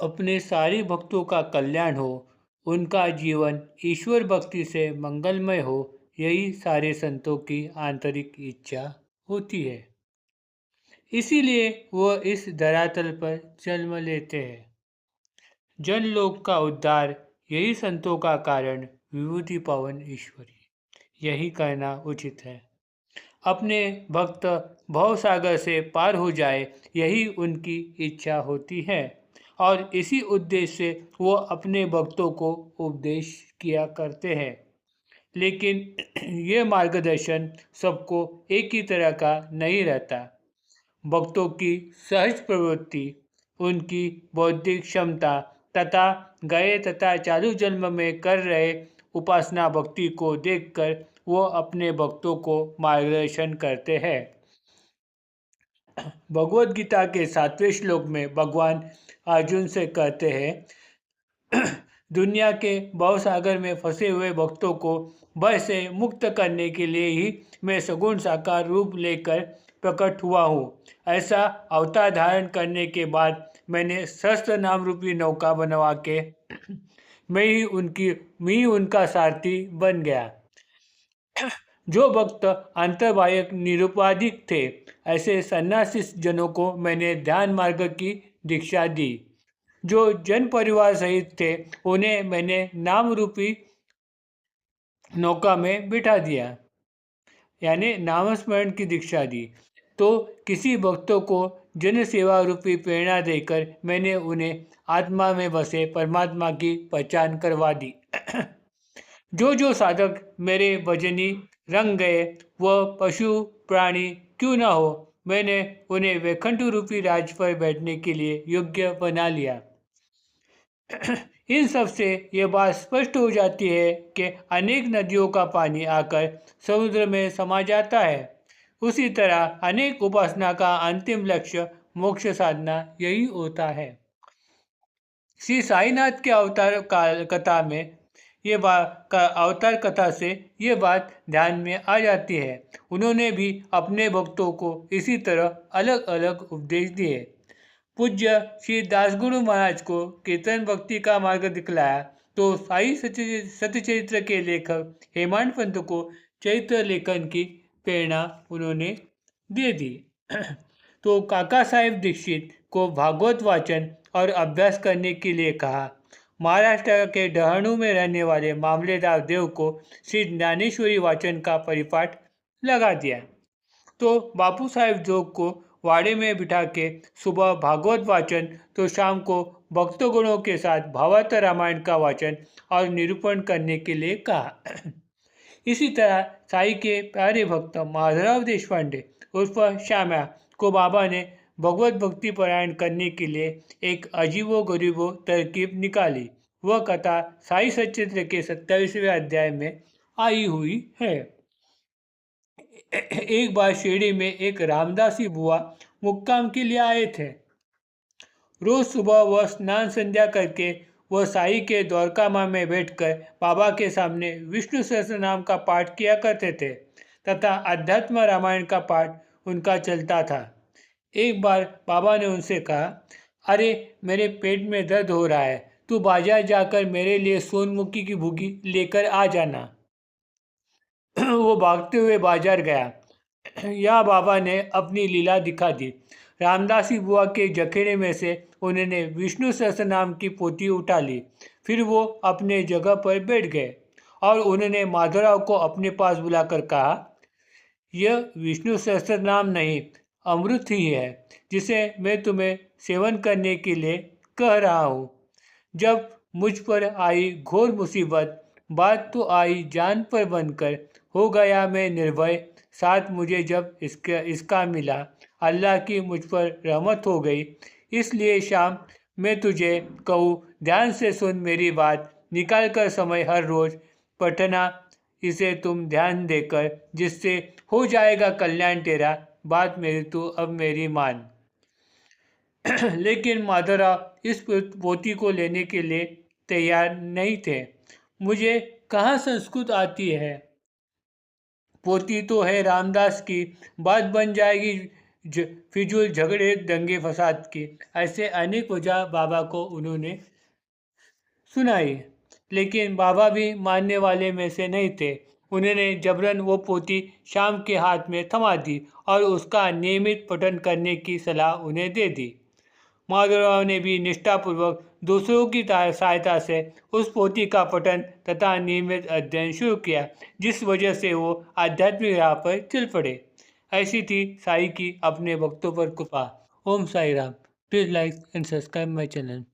अपने सारे भक्तों का कल्याण हो, उनका जीवन ईश्वर भक्ति से मंगलमय हो, यही सारे संतों की आंतरिक इच्छा होती है। इसीलिए वह इस धरातल पर जन्म लेते हैं। जनलोक का उद्धार यही संतों का कारण, विभूति पवन ईश्वरी, यही कहना उचित है। अपने भक्त भवसागर से पार हो जाए, यही उनकी इच्छा होती है और इसी उद्देश्य से वो अपने भक्तों को उपदेश किया करते हैं। लेकिन ये मार्गदर्शन सबको एक ही तरह का नहीं रहता। भक्तों की सहज प्रवृत्ति, उनकी बौद्धिक क्षमता तथा गए तथा चालू जन्म में कर रहे उपासना भक्ति को देखकर वो अपने भक्तों को मार्गदर्शन करते हैं। भगवद गीता के 7वें श्लोक में भगवान अर्जुन से कहते हैं, दुनिया के भवसागर में फंसे हुए भक्तों को भय से मुक्त करने के लिए ही मैं सगुण साकार रूप लेकर प्रकट हुआ हूँ। ऐसा अवतार धारण करने के बाद मैंने सहस्त्र नाम रूपी नौका बनवा के मैं ही उनका सारथी बन गया। जो भक्त अंतर्बाह्य निरुपाधिक थे, ऐसे सन्यासी जनों को मैंने ध्यान मार्ग की दीक्षा दी। जो जन परिवार सहित थे, उन्हें मैंने नाम रूपी नौका में बिठा दिया, यानी नामस्मरण की दीक्षा दी। तो किसी भक्तों को जन सेवा रूपी प्रेरणा देकर मैंने उन्हें आत्मा में बसे परमात्मा की पहचान करवा दी। जो साधक मेरे भजनी रंग गए, वह पशु प्राणी क्यों न हो, मैंने उन्हें वैकुंठ रूपी राज पर बैठने के लिए योग्य बना लिया। इन सब से ये बात स्पष्ट हो जाती है कि अनेक नदियों का पानी आकर समुद्र में समा जाता है। उसी तरह अनेक उपासना का अंतिम लक्ष्य मोक्ष साधना यही होता है। श्री साईनाथ के कथा में ये बात अवतार कथा से ये बात ध्यान में आ जाती है। उन्होंने भी अपने भक्तों को इसी तरह अलग अलग उपदेश दिए। पूज्य श्री दासगुरु महाराज को कीर्तन भक्ति का मार्ग दिखलाया, तो साई सत्यचरित्र के लेखक हेमांत पंत को चरित्र लेखन की प्रेरणा उन्होंने दे दी। तो काका साहेब दीक्षित को भागवत वाचन और अभ्यास करने के लिए कहा। महाराष्ट्र के डहाणू में रहने वाले मामलेदार देव को श्री ज्ञानेश्वरी वाचन का परिपाठ लगा दिया। तो बापू साहेब जोग को वाड़े में बिठा के सुबह भागवत वाचन, तो शाम को भक्तगणों के साथ भावार्थ रामायण का वाचन और निरूपण करने के लिए कहा। इसी तरह साई के प्यारे भक्त माधवराव देशपांडे उर्फ श्यामा को बाबा ने भगवत भक्ति परायण करने के लिए एक अजीबो गरीबो तरकीब निकाली। वह कथा साई सच्चित्र के 27वें अध्याय में आई हुई है। एक बार शिरडी में एक रामदासी बुआ मुक्काम के लिए आए थे। रोज सुबह वह स्नान संध्या करके वह साई के द्वारकामा में बैठकर बाबा के सामने विष्णु सहस्त्र नाम का पाठ किया करते थे तथा अध्यात्म रामायण का पाठ उनका चलता था। एक बार बाबा ने उनसे कहा, अरे मेरे पेट में दर्द हो रहा है, तू बाजार जाकर मेरे लिए सोनमुखी की भुगी लेकर आ जाना। वो भागते हुए बाजार गया। या बाबा ने अपनी लीला दिखा दी। रामदासी बुआ के जखेड़े में से उन्होंने विष्णु सहस्त्र नाम की पोथी उठा ली। फिर वो अपने जगह पर बैठ गए और उन्होंने माधवराव को अपने पास बुलाकर कहा, यह विष्णु सहस्त्र नाम नहीं, अमृत ही है, जिसे मैं तुम्हें सेवन करने के लिए कह रहा हूँ। जब मुझ पर आई घोर मुसीबत, बात तो आई जान पर बनकर, हो गया मैं निर्भय, साथ मुझे जब इसका मिला, अल्लाह की मुझ पर रहमत हो गई। इसलिए शाम मैं तुझे कहूँ, ध्यान से सुन मेरी बात, निकाल कर समय हर रोज पढ़ना इसे तुम ध्यान देकर, जिससे हो जाएगा कल्याण तेरा। बात मेरी तू अब मेरी मान। लेकिन माधवराव इस पोथी को लेने के लिए तैयार नहीं थे। मुझे कहाँ संस्कृत आती है, पोथी तो है रामदास की, बात बन जाएगी फिजूल झगड़े, दंगे फसाद की, ऐसे अनेक वजह बाबा को उन्होंने सुनाई। लेकिन बाबा भी मानने वाले में से नहीं थे। उन्होंने जबरन वो पोथी श्याम के हाथ में थमा दी और उसका नियमित पठन करने की सलाह उन्हें दे दी। माधवराव ने भी निष्ठापूर्वक दूसरों की सहायता से उस पोथी का पठन तथा नियमित अध्ययन शुरू किया, जिस वजह से वो आध्यात्मिक राह पर चल पड़े। ऐसी थी साई की अपने भक्तों पर कृपा। Om Sai Ram. Please like and subscribe my channel.